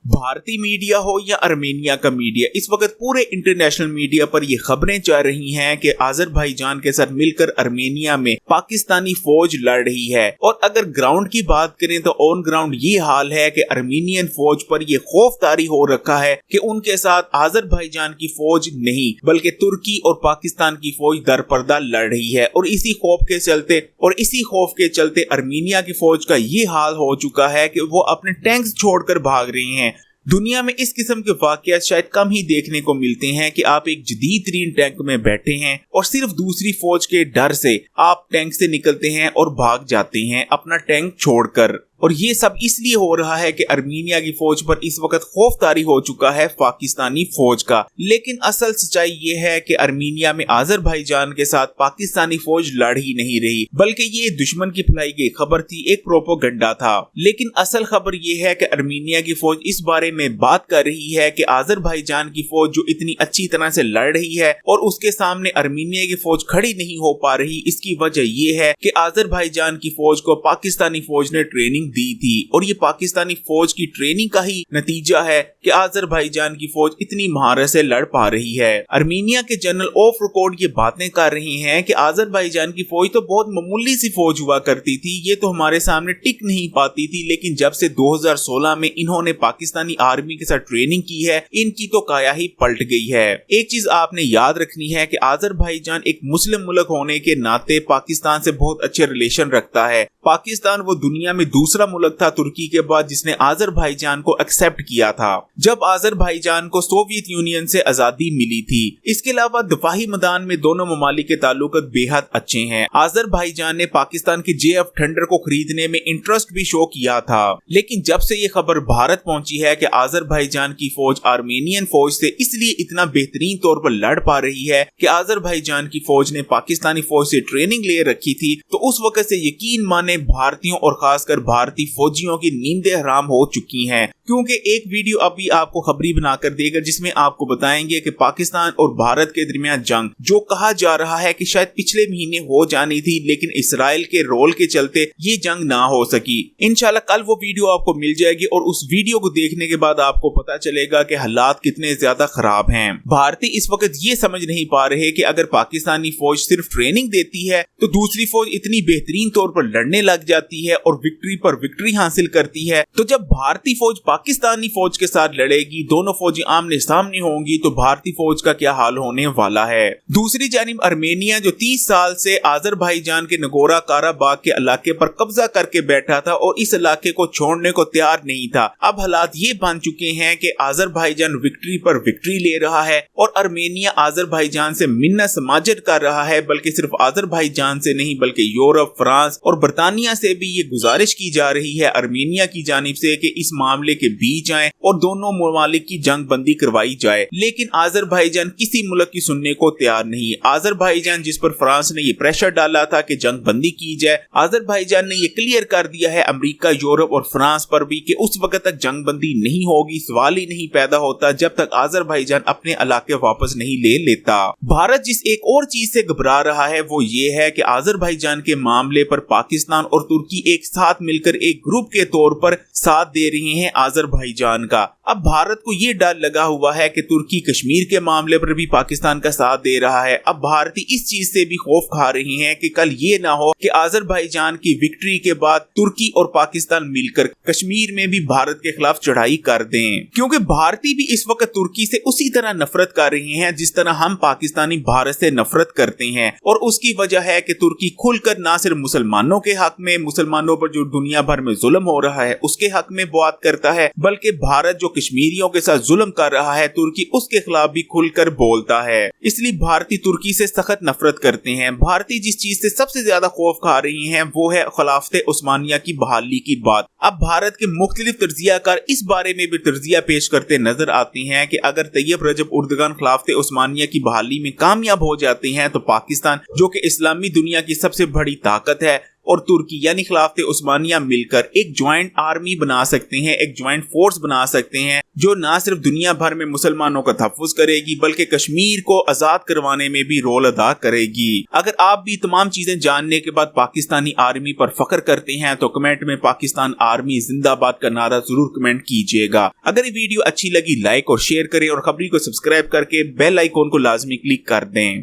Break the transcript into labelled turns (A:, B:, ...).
A: भारतीय मीडिया हो या अर्मेनिया का मीडिया, इस वक्त पूरे इंटरनेशनल मीडिया पर ये खबरें चल रही हैं कि आज़रबाईजान के साथ मिलकर अर्मेनिया में पाकिस्तानी फौज लड़ रही है। और अगर ग्राउंड की बात करें तो ऑन ग्राउंड ये हाल है कि अर्मेनियन फौज पर यह खौफ तारी हो रखा है कि उनके साथ आज़रबाईजान की फौज नहीं बल्कि तुर्की और पाकिस्तान की फौज दरपर्दा लड़ रही है। और इसी खौफ के चलते अर्मेनिया की फौज का ये हाल हो चुका है कि वो अपने टैंक्स छोड़कर भाग रही हैं। दुनिया में इस किस्म के वाकयात शायद कम ही देखने को मिलते हैं कि आप एक जदीद तरीन टैंक में बैठे हैं और सिर्फ दूसरी फौज के डर से आप टैंक से निकलते हैं और भाग जाते हैं अपना टैंक छोड़कर। और ये सब इसलिए हो रहा है कि अर्मेनिया की फौज पर इस वक्त खौफ तारी हो चुका है पाकिस्तानी फौज का। लेकिन असल सच्चाई ये है कि अर्मेनिया में आज़रबाईजान के साथ पाकिस्तानी फौज लड़ ही नहीं रही, बल्कि ये दुश्मन की फैलाई गई खबर थी, एक प्रोपोगंडा था। लेकिन असल खबर ये है कि अर्मेनिया की फौज इस बारे में बात कर रही है कि आज़रबाईजान की फौज जो इतनी अच्छी तरह से लड़ रही है और उसके सामने अर्मेनिया की फौज खड़ी नहीं हो पा रही, इसकी वजह ये है कि आज़रबाईजान की फौज को पाकिस्तानी फौज ने ट्रेनिंग दी थी। और ये पाकिस्तानी फौज की ट्रेनिंग का ही नतीजा है कि आज़रबाईजान की फौज इतनी महारत से लड़ पा रही है। अर्मेनिया के जनरल ऑफ रिकॉर्ड ये बातें कर रही हैं कि आज़रबाईजान की फौज तो बहुत मामूली सी फौज हुआ करती थी, ये तो हमारे सामने टिक नहीं पाती थी, लेकिन जब से 2016 में इन्होंने पाकिस्तानी आर्मी के साथ ट्रेनिंग की है, इनकी तो काया ही पलट गई है। एक चीज आपने याद रखनी है कि आज़रबाईजान एक मुस्लिम मुल्क होने के नाते पाकिस्तान से बहुत अच्छे रिलेशन रखता है। पाकिस्तान वो दुनिया में दूसरा मुल्क था तुर्की के बाद जिसने आज़रबाईजान को एक्सेप्ट किया था जब आज़रबाईजान को सोवियत यूनियन से आजादी मिली थी। इसके अलावा दफाही मैदान में दोनों ममालिक के ताल्लुकात बेहद अच्छे हैं। आज़रबाईजान ने पाकिस्तान के JF थंडर को खरीदने में इंटरेस्ट भी शो किया था, लेकिन जब से ये खबर भारत पहुंची है कि आज़रबाईजान की फौज आर्मेनियन फौज से इसलिए इतना बेहतरीन तौर पर लड़ पा रही है कि आज़रबाईजान की फौज ने पाकिस्तानी फौज से ट्रेनिंग ले रखी थी, तो उस वक्त से यकीन माने भारतीयों और खासकर भारतीय फौजियों की नींदें हराम हो चुकी हैं। क्योंकि एक वीडियो अभी आपको खबरी बनाकर देगा जिसमें आपको बताएंगे कि पाकिस्तान और भारत के दरमियान जंग जो कहा जा रहा है कि शायद पिछले महीने हो जानी थी, लेकिन इसराइल के रोल के चलते ये जंग ना हो सकी। इंशाल्लाह कल वो वीडियो आपको मिल जाएगी और उस वीडियो को देखने के बाद आपको पता चलेगा कि हालात कितने ज्यादा खराब हैं। भारतीय इस वक्त ये समझ नहीं पा रहे कि अगर पाकिस्तानी फौज सिर्फ ट्रेनिंग देती है तो दूसरी फौज इतनी बेहतरीन तौर पर लड़ने लग जाती है और विक्ट्री पर विक्ट्री हासिल करती है, तो जब भारतीय फौज पाकिस्तानी फौज के साथ लड़ेगी, दोनों फौजी आमने सामने होंगी, तो भारतीय फौज का क्या हाल होने वाला है। दूसरी जानिब अर्मेनिया जो 30 साल से आज़रबाईजान के नगोरा काराबाग के इलाके पर कब्जा करके बैठा था और इस इलाके को छोड़ने को तैयार नहीं था, अब हालात ये बन चुके हैं कि आज़रबाईजान विक्ट्री पर विक्ट्री ले रहा है और अर्मेनिया आज़रबाईजान से मिन्नत समाजत कर रहा है। बल्कि सिर्फ आज़रबाईजान से नहीं बल्कि यूरोप, फ्रांस और बरतानिया से भी ये गुजारिश की जा रही है अर्मेनिया की जानिब से कि इस मामले के बीच आए और दोनों ममालिक की जंग बंदी करवाई जाए। लेकिन आज़रबाईजान किसी मुल्क की सुनने को तैयार नहीं है। आज़रबाईजान जिस पर फ्रांस ने ये प्रेशर डाला था कि जंग बंदी की जाए, आज़रबाईजान ने ये क्लियर कर दिया है अमेरिका, यूरोप और फ्रांस पर भी कि उस वक्त तक जंग बंदी नहीं होगी। सवाल ही नहीं पैदा होता जब तक आज़रबाईजान अपने इलाके वापस नहीं ले लेता। भारत जिस एक और चीज से घबरा रहा है वो ये है कि आज़रबाईजान के मामले पर पाकिस्तान और तुर्की एक साथ मिलकर एक ग्रुप के तौर पर साथ दे रहे हैं आज़रबाईजान का। अब भारत को ये डर लगा हुआ है कि तुर्की कश्मीर के मामले पर भी पाकिस्तान का साथ दे रहा है। अब भारतीय इस चीज से भी खौफ खा रहे हैं कि कल ये ना हो कि आज़रबाईजान की विक्ट्री के बाद तुर्की और पाकिस्तान मिलकर कश्मीर में भी भारत के खिलाफ चढ़ाई कर दें, क्योंकि भारतीय भी इस वक्त तुर्की से उसी तरह नफरत कर रहे हैं जिस तरह हम पाकिस्तानी भारत से नफरत करते हैं। और उसकी वजह है कि तुर्की खुलकर ना सिर्फ मुसलमानों के हक में, मुसलमानों पर जो दुनिया भर में जुल्म हो रहा है उसके हक में बात करता है, बल्कि भारत जो कश्मीरियों के साथ जुल्म कर रहा है तुर्की उसके खिलाफ भी खुलकर बोलता है। इसलिए भारतीय तुर्की से सख्त नफरत करते हैं। भारतीय जिस चीज से सबसे ज्यादा खौफ खा रही हैं वो है खिलाफत उस्मानिया की बहाली की बात। अब भारत के मुख्तलिफ तर्जियाकार इस बारे में भी तर्जिया पेश करते नजर आते हैं कि अगर तैयब रजब उर्दगान खिलाफत उस्मानिया की बहाली में कामयाब हो जाते हैं तो पाकिस्तान जो कि इस्लामी दुनिया की सबसे बड़ी ताकत है और तुर्की यानी खिलाफत उस्मानिया मिलकर एक ज्वाइंट आर्मी बना सकते हैं, एक ज्वाइंट फोर्स बना सकते हैं जो न सिर्फ दुनिया भर में मुसलमानों का तहफ़्फ़ुज़ करेगी बल्कि कश्मीर को आजाद करवाने में भी रोल अदा करेगी। अगर आप भी तमाम चीजें जानने के बाद पाकिस्तानी आर्मी पर फख्र करते हैं तो कमेंट में पाकिस्तान आर्मी जिंदाबाद का नारा जरूर कमेंट कीजिएगा। अगर ये वीडियो अच्छी लगी लाइक और शेयर करें और खबरी को सब्सक्राइब करके बेल आइकॉन को लाजमी क्लिक कर दें।